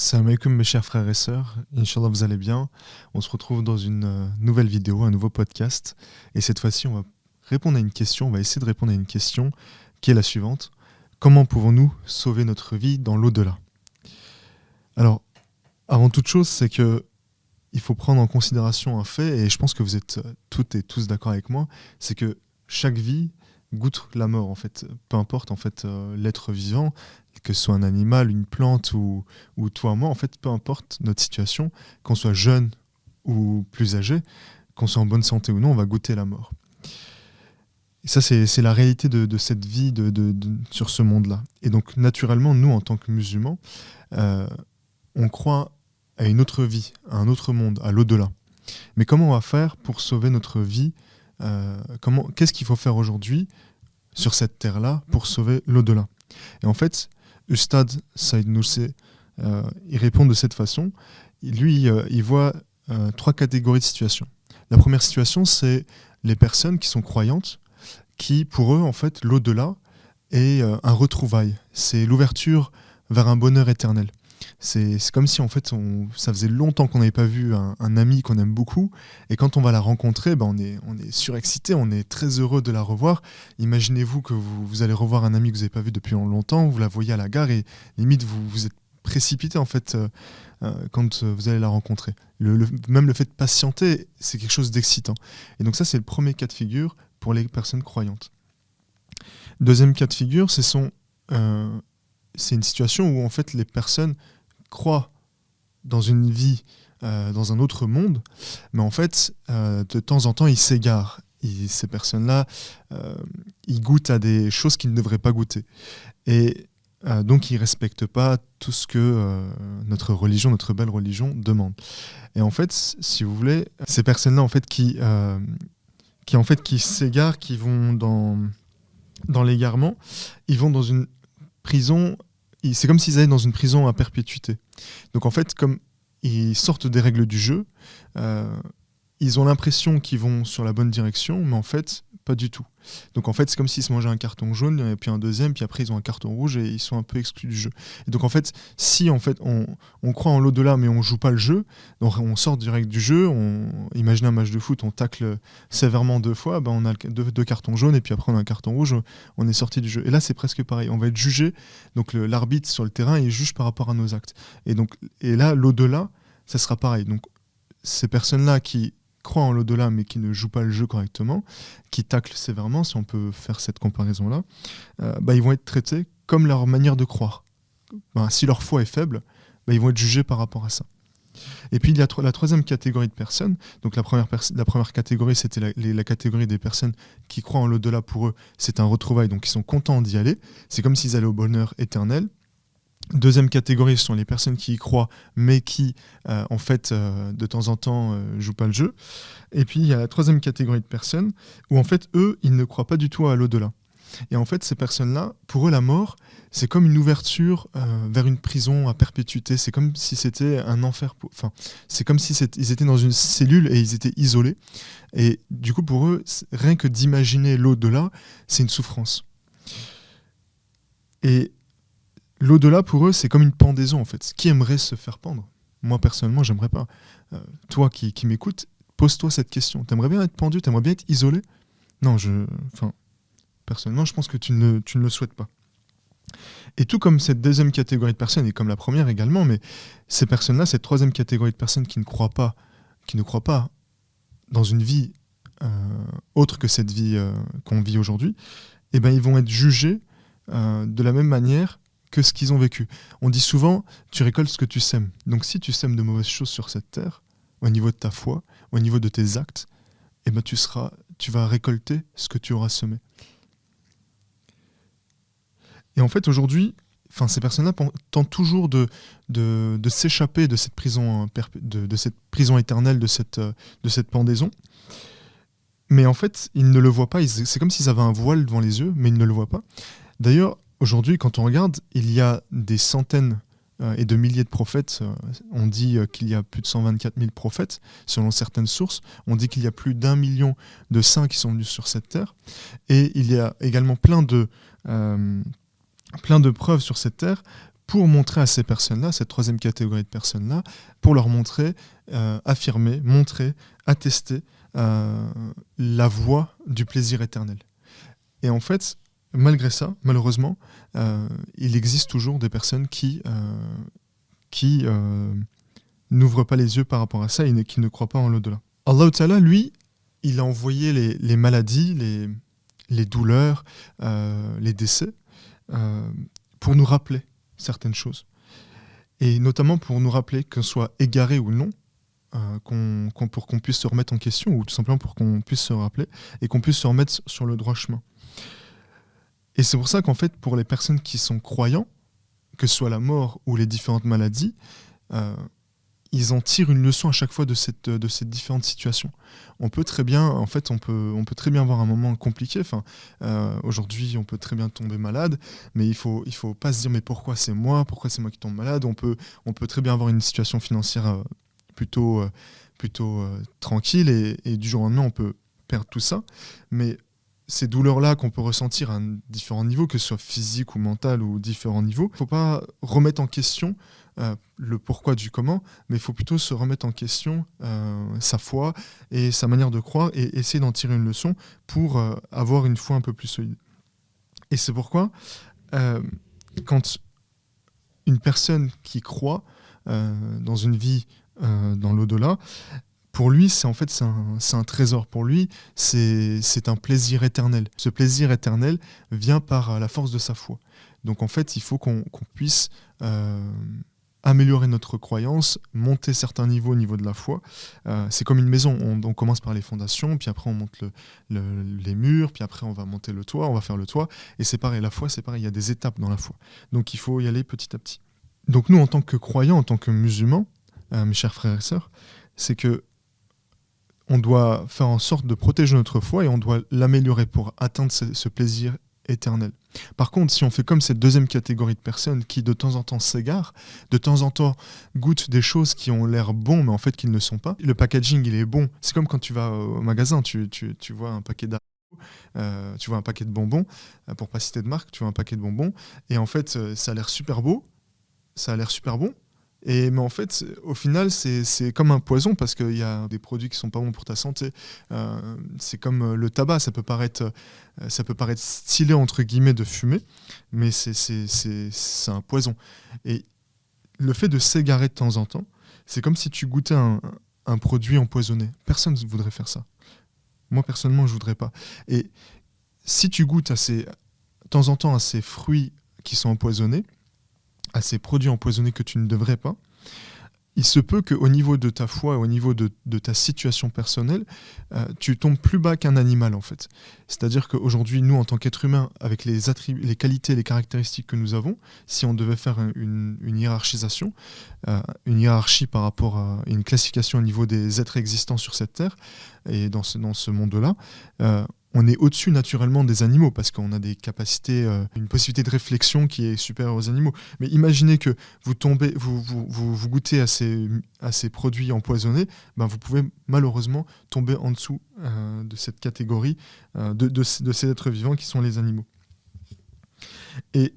Salam alaikum mes chers frères et sœurs, Inch'Allah vous allez bien. On se retrouve dans une nouvelle vidéo, un nouveau podcast. Et cette fois-ci on va répondre à une question, on va essayer de répondre à une question qui est la suivante. Comment pouvons-nous sauver notre vie dans l'au-delà ? Alors, avant toute chose, c'est que il faut prendre en considération un fait, et je pense que vous êtes toutes et tous d'accord avec moi, c'est que chaque vie goûte la mort en fait, peu importe en fait l'être vivant, que ce soit un animal, une plante ou toi, moi, en fait, peu importe notre situation, qu'on soit jeune ou plus âgé, qu'on soit en bonne santé ou non, on va goûter la mort. Et ça, c'est la réalité de cette vie sur ce monde-là. Et donc, naturellement, nous, en tant que musulmans, on croit à une autre vie, à un autre monde, à l'au-delà. Mais comment on va faire pour sauver notre vie qu'est-ce qu'il faut faire aujourd'hui sur cette terre-là pour sauver l'au-delà ? Et en fait, Ustad Saïd Nursi, il répond de cette façon. Lui, il voit 3 catégories de situations. La première situation, c'est les personnes qui sont croyantes, qui, pour eux, en fait, l'au-delà est un retrouvail. C'est l'ouverture vers un bonheur éternel. C'est comme si en fait ça faisait longtemps qu'on n'avait pas vu un ami qu'on aime beaucoup, et quand on va la rencontrer, on est surexcité, on est très heureux de la revoir. Imaginez-vous que vous allez revoir un ami que vous n'avez pas vu depuis longtemps, vous la voyez à la gare et limite vous êtes précipité en fait quand vous allez la rencontrer. Même le fait de patienter, c'est quelque chose d'excitant. Et donc ça, c'est le premier cas de figure pour les personnes croyantes. Deuxième cas de figure, c'est une situation où en fait les personnes croient dans une vie, dans un autre monde, mais en fait, de temps en temps, ils s'égarent. Ces personnes-là, ils goûtent à des choses qu'ils ne devraient pas goûter. Et donc, ils ne respectent pas tout ce que notre religion, notre belle religion, demande. Et en fait, si vous voulez, ces personnes-là, en fait, qui s'égarent, qui vont dans l'égarement, ils vont dans une prison. C'est comme s'ils allaient dans une prison à perpétuité. Donc en fait, comme ils sortent des règles du jeu, ils ont l'impression qu'ils vont sur la bonne direction, mais en fait, pas du tout. Donc en fait, c'est comme s'ils se mangeaient un carton jaune, et puis un deuxième, puis après ils ont un carton rouge et ils sont un peu exclus du jeu. Et donc en fait, si en fait on croit en l'au-delà, mais on joue pas le jeu, donc on sort direct du jeu, imaginez un match de foot, on tacle sévèrement 2 fois, on a deux cartons jaunes, et puis après on a un carton rouge, on est sorti du jeu. Et là c'est presque pareil, on va être jugé, donc l'arbitre sur le terrain il juge par rapport à nos actes. Et là, l'au-delà, ça sera pareil. Donc ces personnes-là qui croient en l'au-delà mais qui ne jouent pas le jeu correctement, qui taclent sévèrement, si on peut faire cette comparaison-là, ils vont être traités comme leur manière de croire. Si leur foi est faible, ils vont être jugés par rapport à ça. Et puis il y a la troisième catégorie de personnes. Donc la première catégorie, c'était la catégorie des personnes qui croient en l'au-delà. Pour eux, c'est un retrouvail, donc ils sont contents d'y aller. C'est comme s'ils allaient au bonheur éternel. Deuxième catégorie, ce sont les personnes qui y croient, mais qui, en fait, de temps en temps, jouent pas le jeu. Et puis, il y a la troisième catégorie de personnes où, en fait, eux, ils ne croient pas du tout à l'au-delà. Et en fait, ces personnes-là, pour eux, la mort, c'est comme une ouverture vers une prison à perpétuité. C'est comme si c'était un enfer. C'est comme si ils étaient dans une cellule et ils étaient isolés. Et du coup, pour eux, rien que d'imaginer l'au-delà, c'est une souffrance. Et l'au-delà, pour eux, c'est comme une pendaison, en fait. Qui aimerait se faire pendre ? Moi, personnellement, j'aimerais pas. Toi qui m'écoutes, pose-toi cette question. T'aimerais bien être pendu ? T'aimerais bien être isolé ? Non, personnellement, je pense que tu ne le souhaites pas. Et tout comme cette deuxième catégorie de personnes, et comme la première également, mais ces personnes-là, cette troisième catégorie de personnes qui ne croient pas dans une vie autre que cette vie qu'on vit aujourd'hui, ils vont être jugés de la même manière que ce qu'ils ont vécu. On dit souvent, tu récoltes ce que tu sèmes. Donc si tu sèmes de mauvaises choses sur cette terre, au niveau de ta foi, au niveau de tes actes, tu vas récolter ce que tu auras semé. Et en fait, aujourd'hui, ces personnes-là tentent toujours de s'échapper de cette prison, de cette prison éternelle, de cette pendaison. Mais en fait, ils ne le voient pas. C'est comme s'ils avaient un voile devant les yeux, mais ils ne le voient pas. D'ailleurs, aujourd'hui, quand on regarde, il y a des centaines et de milliers de prophètes. On dit qu'il y a plus de 124 000 prophètes, selon certaines sources. On dit qu'il y a plus d'1 million de saints qui sont venus sur cette terre. Et il y a également plein de preuves sur cette terre pour montrer à ces personnes-là, cette troisième catégorie de personnes-là, pour leur montrer, affirmer, montrer, attester la voie du plaisir éternel. Et en fait, malgré ça, malheureusement, il existe toujours des personnes qui n'ouvrent pas les yeux par rapport à ça et qui ne croient pas en l'au-delà. Allah Ta'ala, lui, il a envoyé les maladies, les douleurs, les décès, pour nous rappeler certaines choses. Et notamment pour nous rappeler qu'on soit égaré ou non, pour qu'on puisse se remettre en question, ou tout simplement pour qu'on puisse se rappeler, et qu'on puisse se remettre sur le droit chemin. Et c'est pour ça qu'en fait, pour les personnes qui sont croyants, que ce soit la mort ou les différentes maladies, ils en tirent une leçon à chaque fois de ces différentes situations. On peut très bien très bien avoir un moment compliqué. Aujourd'hui, on peut très bien tomber malade, mais il faut pas se dire mais pourquoi c'est moi qui tombe malade. On peut très bien avoir une situation financière plutôt tranquille et du jour au lendemain on peut perdre tout ça. Mais ces douleurs-là qu'on peut ressentir à différents niveaux, que ce soit physique ou mental ou différents niveaux, il ne faut pas remettre en question le pourquoi du comment, mais il faut plutôt se remettre en question sa foi et sa manière de croire et essayer d'en tirer une leçon pour avoir une foi un peu plus solide. Et c'est pourquoi, quand une personne qui croit dans une vie dans l'au-delà, pour lui, c'est un trésor. Pour lui, c'est un plaisir éternel. Ce plaisir éternel vient par la force de sa foi. Donc en fait, il faut qu'on puisse améliorer notre croyance, monter certains niveaux au niveau de la foi. C'est comme une maison. On commence par les fondations, puis après on monte les murs, puis après on va monter le toit, on va faire le toit. Et c'est pareil, la foi, c'est pareil, il y a des étapes dans la foi. Donc il faut y aller petit à petit. Donc nous, en tant que croyants, en tant que musulmans, mes chers frères et sœurs, c'est que on doit faire en sorte de protéger notre foi et on doit l'améliorer pour atteindre ce plaisir éternel. Par contre, si on fait comme cette deuxième catégorie de personnes qui de temps en temps s'égarent, de temps en temps goûtent des choses qui ont l'air bon mais en fait qui ne le sont pas, le packaging il est bon, c'est comme quand tu vas au magasin, tu vois un paquet tu vois un paquet de bonbons, pour pas citer de marque, tu vois un paquet de bonbons et en fait ça a l'air super beau, ça a l'air super bon. Mais en fait, au final, c'est comme un poison parce qu'il y a des produits qui sont pas bons pour ta santé. C'est comme le tabac, ça peut paraître stylé entre guillemets de fumer, mais c'est un poison. Et le fait de s'égarer de temps en temps, c'est comme si tu goûtais un produit empoisonné. Personne ne voudrait faire ça. Moi personnellement, je voudrais pas. Et si tu goûtes de temps en temps à ces fruits qui sont empoisonnés, à ces produits empoisonnés que tu ne devrais pas, il se peut qu'au niveau de ta foi, au niveau de ta situation personnelle, tu tombes plus bas qu'un animal en fait. C'est-à-dire qu'aujourd'hui, nous, en tant qu'êtres humains, avec les qualités, les caractéristiques que nous avons, si on devait faire une hiérarchisation, une hiérarchie par rapport à une classification au niveau des êtres existants sur cette terre et dans ce monde-là, on est au-dessus naturellement des animaux parce qu'on a des capacités, une possibilité de réflexion qui est supérieure aux animaux. Mais imaginez que vous goûtez à ces produits empoisonnés, ben vous pouvez malheureusement tomber en dessous de cette catégorie de ces êtres vivants qui sont les animaux. Et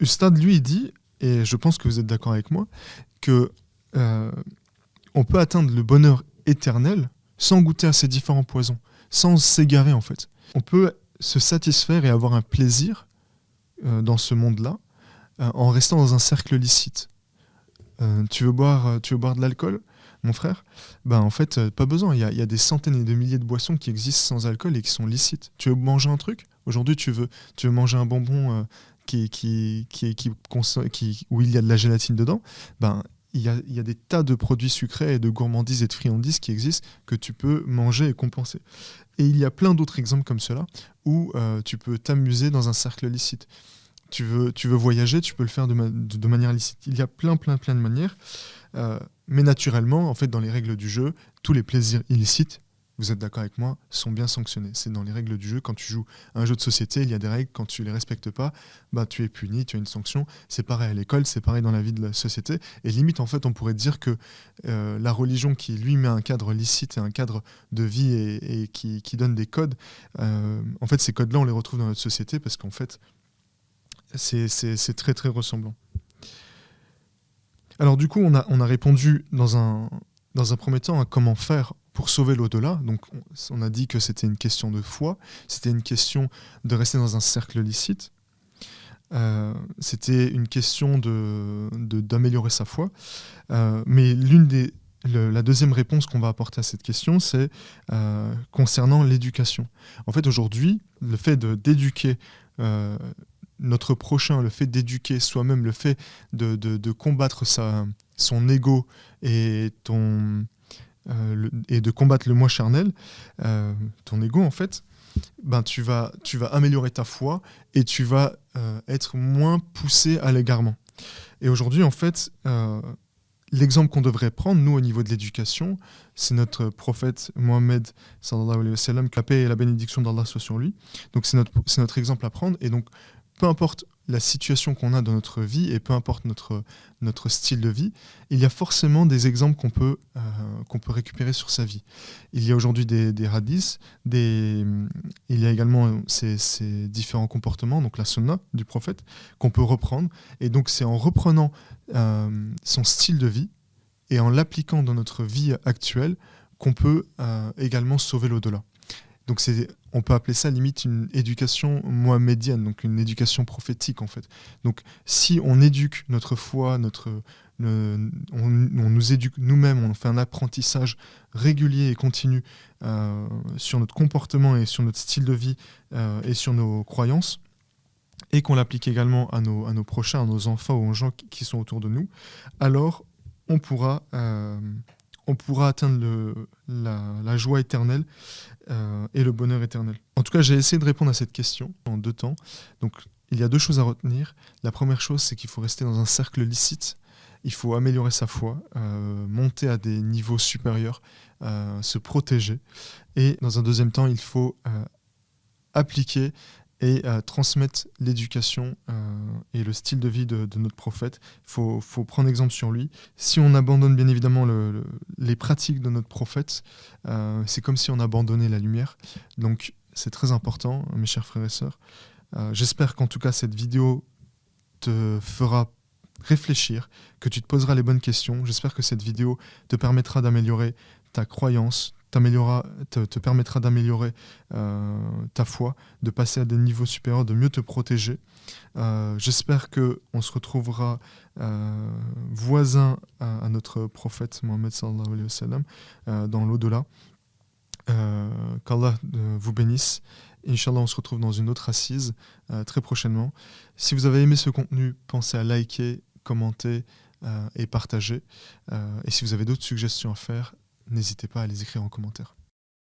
Ustad, lui, il dit, et je pense que vous êtes d'accord avec moi, que on peut atteindre le bonheur éternel sans goûter à ces différents poisons, sans s'égarer en fait. On peut se satisfaire et avoir un plaisir dans ce monde-là en restant dans un cercle licite. Tu veux boire de l'alcool, mon frère ? Ben en fait, pas besoin. Il y a des centaines et de milliers de boissons qui existent sans alcool et qui sont licites. Tu veux manger un truc ? Aujourd'hui, tu veux manger un bonbon où il y a de la gélatine dedans ? Ben il y a des tas de produits sucrés et de gourmandises et de friandises qui existent que tu peux manger et compenser. Et il y a plein d'autres exemples comme cela où tu peux t'amuser dans un cercle licite. Tu veux voyager, tu peux le faire de manière licite. Il y a plein de manières. Mais naturellement, en fait, dans les règles du jeu, tous les plaisirs illicites, vous êtes d'accord avec moi, sont bien sanctionnés. C'est dans les règles du jeu. Quand tu joues à un jeu de société, il y a des règles. Quand tu les respectes pas, bah, tu es puni, tu as une sanction. C'est pareil à l'école, c'est pareil dans la vie de la société. Et limite, en fait, on pourrait dire que la religion qui, lui, met un cadre licite et un cadre de vie et qui donne des codes, en fait, ces codes-là, on les retrouve dans notre société parce qu'en fait, c'est très, très ressemblant. Alors du coup, on a répondu dans un premier temps à comment faire pour sauver l'au-delà. Donc on a dit que c'était une question de foi, c'était une question de rester dans un cercle licite, c'était une question d'améliorer sa foi. Mais la deuxième réponse qu'on va apporter à cette question, c'est concernant l'éducation. En fait, aujourd'hui, le fait d'éduquer notre prochain, le fait d'éduquer soi-même, le fait de combattre son ego et, et de combattre le moi charnel, ton ego en fait, ben tu vas améliorer ta foi et tu vas être moins poussé à l'égarement. Et aujourd'hui, en fait, l'exemple qu'on devrait prendre, nous, au niveau de l'éducation, c'est notre prophète Mohammed, sallallahu alayhi wa sallam, que la paix et la bénédiction d'Allah soient sur lui. Donc c'est notre exemple à prendre. Et donc, peu importe la situation qu'on a dans notre vie et peu importe notre style de vie, il y a forcément des exemples qu'on peut récupérer sur sa vie. Il y a aujourd'hui des hadiths, il y a également ces différents comportements, donc la sunna du prophète, qu'on peut reprendre. Et donc c'est en reprenant son style de vie et en l'appliquant dans notre vie actuelle qu'on peut également sauver l'au-delà. Donc on peut appeler ça limite une éducation mohamédienne, donc une éducation prophétique en fait. Donc si on éduque notre foi, on nous éduque nous-mêmes, on fait un apprentissage régulier et continu sur notre comportement et sur notre style de vie et sur nos croyances, et qu'on l'applique également à nos prochains, à nos enfants ou aux gens qui sont autour de nous, alors on pourra atteindre la joie éternelle et le bonheur éternel. En tout cas, j'ai essayé de répondre à cette question en 2 temps. Donc, il y a 2 choses à retenir. La première chose, c'est qu'il faut rester dans un cercle licite. Il faut améliorer sa foi, monter à des niveaux supérieurs, se protéger. Et dans un deuxième temps, il faut appliquer et transmettre l'éducation et le style de vie de notre prophète. Il faut prendre exemple sur lui. Si on abandonne bien évidemment les pratiques de notre prophète, c'est comme si on abandonnait la lumière. Donc c'est très important, mes chers frères et sœurs. J'espère qu'en tout cas cette vidéo te fera réfléchir, que tu te poseras les bonnes questions. J'espère que cette vidéo te permettra d'améliorer ta croyance, te permettra d'améliorer ta foi, de passer à des niveaux supérieurs, de mieux te protéger. J'espère qu'on se retrouvera voisins à notre prophète Mohammed sallallahu alayhi wa sallam dans l'au-delà. Qu'Allah vous bénisse. Inch'Allah, on se retrouve dans une autre assise très prochainement. Si vous avez aimé ce contenu, pensez à liker, commenter et partager. Et si vous avez d'autres suggestions à faire, n'hésitez pas à les écrire en commentaire.